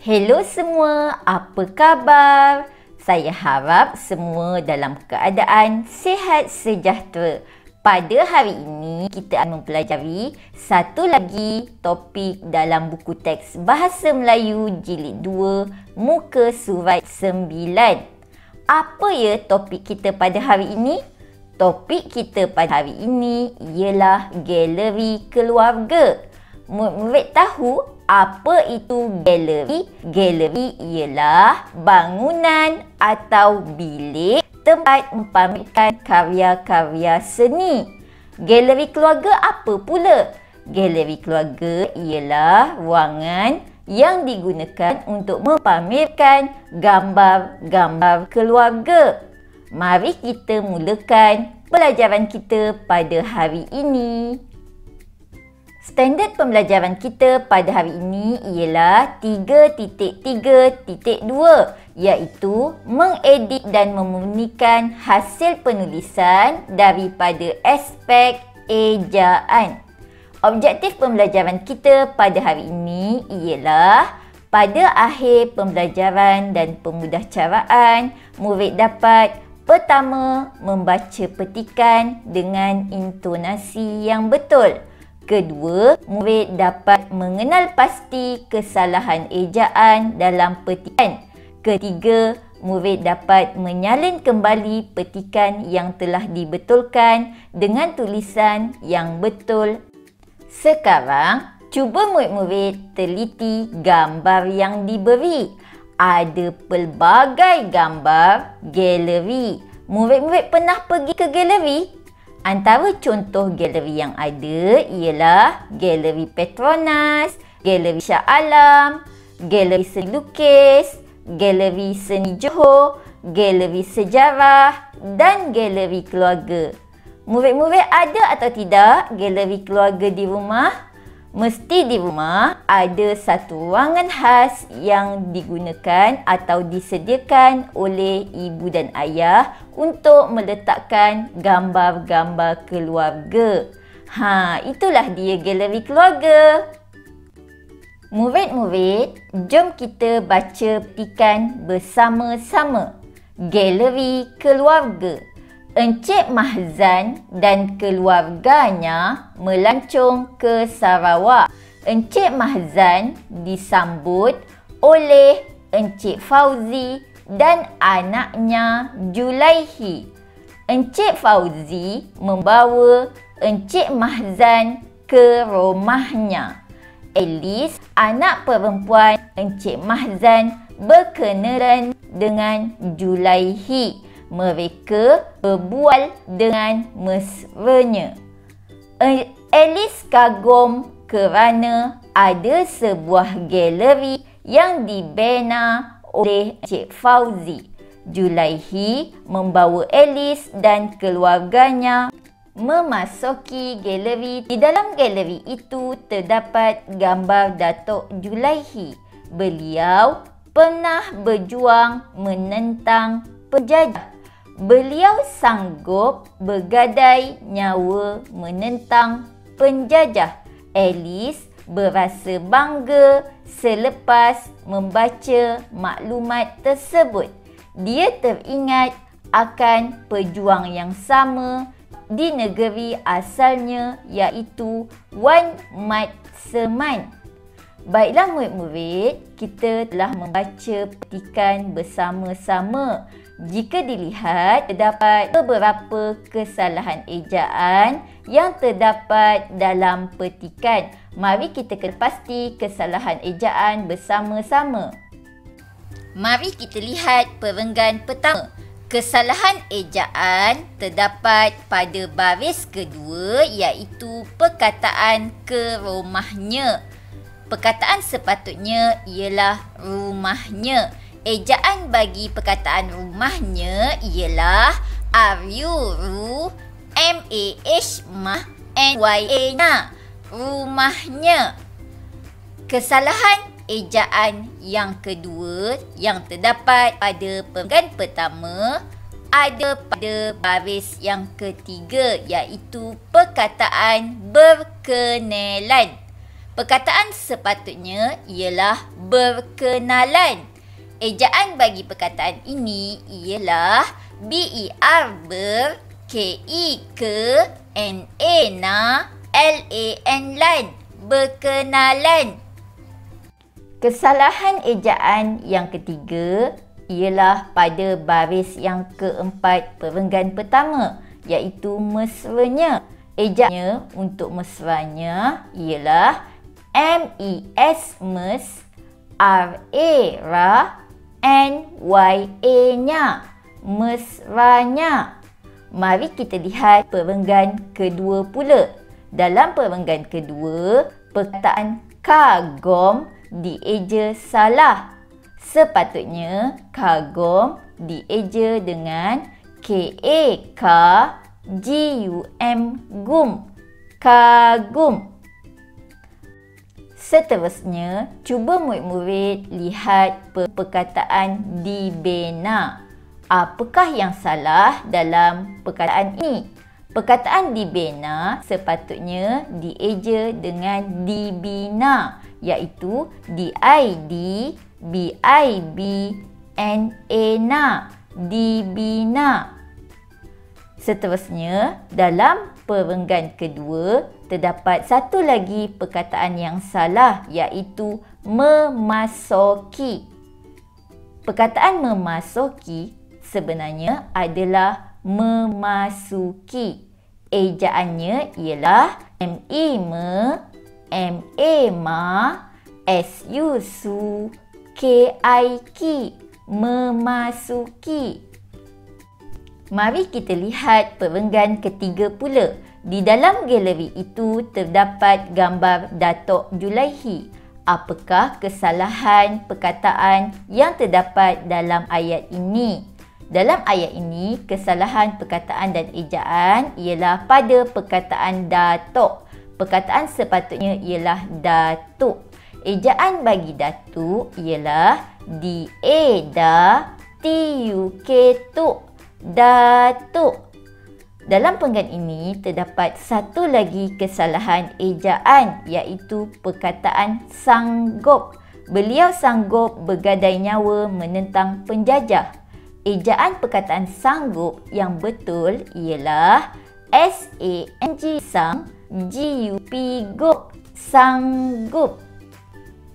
Hello semua, apa khabar? Saya harap semua dalam keadaan sihat sejahtera. Pada hari ini, kita akan mempelajari satu lagi topik dalam buku teks Bahasa Melayu Jilid 2, muka surat 9. Apa ya topik kita pada hari ini? Topik kita pada hari ini ialah galeri keluarga. Murid tahu apa itu galeri? Galeri ialah bangunan atau bilik tempat mempamerkan karya-karya seni. Galeri keluarga apa pula? Galeri keluarga ialah ruangan yang digunakan untuk mempamerkan gambar-gambar keluarga. Mari kita mulakan pelajaran kita pada hari ini. Standard pembelajaran kita pada hari ini ialah 3.3.2 iaitu mengedit dan memurnikan hasil penulisan daripada aspek ejaan. Objektif pembelajaran kita pada hari ini ialah pada akhir pembelajaran dan pemudahcaraan, murid dapat pertama membaca petikan dengan intonasi yang betul. Kedua, murid dapat mengenal pasti kesalahan ejaan dalam petikan. Ketiga, murid dapat menyalin kembali petikan yang telah dibetulkan dengan tulisan yang betul. Sekarang, cuba murid-murid teliti gambar yang diberi. Ada pelbagai gambar galeri. Murid-murid pernah pergi ke galeri? Antara contoh galeri yang ada ialah Galeri Petronas, Galeri Shah Alam, Galeri Seni Lukis, Galeri Seni Johor, Galeri Sejarah dan Galeri Keluarga. Murid-murid ada atau tidak galeri keluarga di rumah? Mesti di rumah ada satu ruangan khas yang digunakan atau disediakan oleh ibu dan ayah untuk meletakkan gambar-gambar keluarga. Itulah dia galeri keluarga. Murid-murid, jom kita baca petikan bersama-sama. Galeri keluarga. Encik Mahzan dan keluarganya melancong ke Sarawak. Encik Mahzan disambut oleh Encik Fauzi dan anaknya Julaihi. Encik Fauzi membawa Encik Mahzan ke rumahnya. Alice, anak perempuan Encik Mahzan, berkenalan dengan Julaihi. Mereka berbual dengan mesranya. Alice kagum kerana ada sebuah galeri yang dibina oleh Encik Fauzi. Julaihi membawa Alice dan keluarganya memasuki galeri. Di dalam galeri itu terdapat gambar Datuk Julaihi. Beliau pernah berjuang menentang penjajah. Beliau sanggup bergadai nyawa menentang penjajah. Alice berasa bangga selepas membaca maklumat tersebut. Dia teringat akan pejuang yang sama di negeri asalnya iaitu Wan Mat Seman. Baiklah murid-murid, kita telah membaca petikan bersama-sama. Jika dilihat, terdapat beberapa kesalahan ejaan yang terdapat dalam petikan. Mari kita pasti kesalahan ejaan bersama-sama. Mari kita lihat perenggan pertama. Kesalahan ejaan terdapat pada baris kedua iaitu perkataan ke rumahnya. Perkataan sepatutnya ialah rumahnya. Ejaan bagi perkataan rumahnya ialah rumahnya. Rumahnya. Kesalahan ejaan yang kedua yang terdapat pada perenggan pertama ada pada baris yang ketiga iaitu perkataan berkenalan. Perkataan sepatutnya ialah berkenalan. Ejaan bagi perkataan ini ialah BER ber, KE ke, NA na, LAN lan. Berkenalan. Kesalahan ejaan yang ketiga ialah pada baris yang keempat perenggan pertama, iaitu mesranya. Ejaannya untuk mesranya ialah MES mes, RA ra, NYA nya, mesranya. Mari kita lihat perenggan kedua pula. Dalam perenggan kedua, perkataan kagum dieja salah. Sepatutnya kagum dieja dengan KAKGUM gum. Kagum. Seterusnya, cuba murid-murid lihat perkataan dibina. Apakah yang salah dalam perkataan ini? Perkataan dibina sepatutnya dieja dengan dibina, iaitu DID, BIB, NA na, dibina. Seterusnya, dalam perenggan kedua, terdapat satu lagi perkataan yang salah, iaitu memasuki. Perkataan memasuki sebenarnya adalah memasuki. Ejaannya ialah ME me, MA ma, SU su, KI ki, memasuki. Mari kita lihat perenggan ketiga pula. Di dalam galeri itu terdapat gambar Datuk Julaihi. Apakah kesalahan perkataan yang terdapat dalam ayat ini? Dalam ayat ini, kesalahan perkataan dan ejaan ialah pada perkataan Datuk. Perkataan sepatutnya ialah Datuk. Ejaan bagi Datuk ialah DA TUK tuk. Datuk. Dalam perenggan ini terdapat satu lagi kesalahan ejaan, iaitu perkataan sanggup. Beliau sanggup bergadai nyawa menentang penjajah. Ejaan perkataan sanggup yang betul ialah SANG sang, GUP gup, sanggup.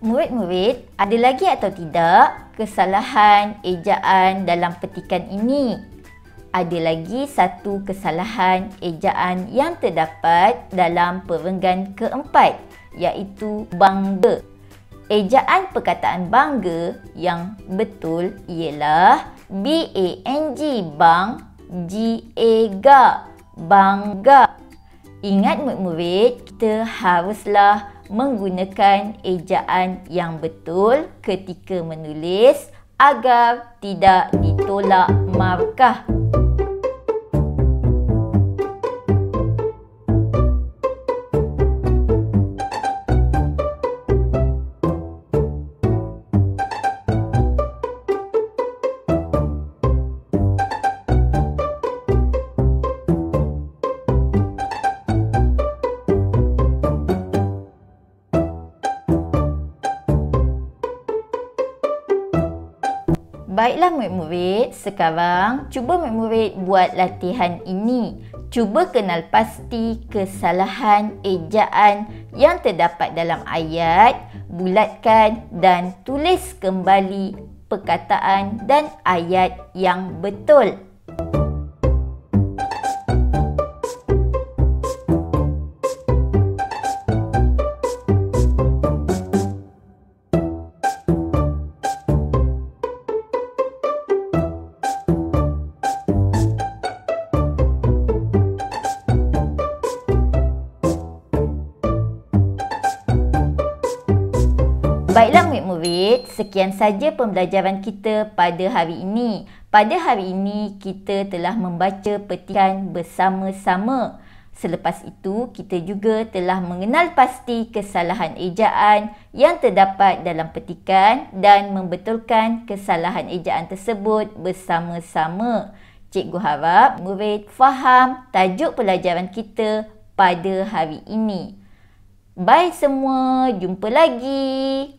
Murid-murid, ada lagi atau tidak kesalahan ejaan dalam petikan ini? Ada lagi satu kesalahan ejaan yang terdapat dalam perenggan keempat, iaitu bangga. Ejaan perkataan bangga yang betul ialah BANG bang, GA ga, bangga. Ingat murid-murid, kita haruslah menggunakan ejaan yang betul ketika menulis agar tidak ditolak markah. Baiklah murid-murid, sekarang cuba murid-murid buat latihan ini. Cuba kenal pasti kesalahan ejaan yang terdapat dalam ayat, bulatkan dan tulis kembali perkataan dan ayat yang betul. Baiklah murid-murid, sekian saja pembelajaran kita pada hari ini. Pada hari ini, kita telah membaca petikan bersama-sama. Selepas itu, kita juga telah mengenal pasti kesalahan ejaan yang terdapat dalam petikan dan membetulkan kesalahan ejaan tersebut bersama-sama. Cikgu harap murid faham tajuk pelajaran kita pada hari ini. Bye semua, jumpa lagi.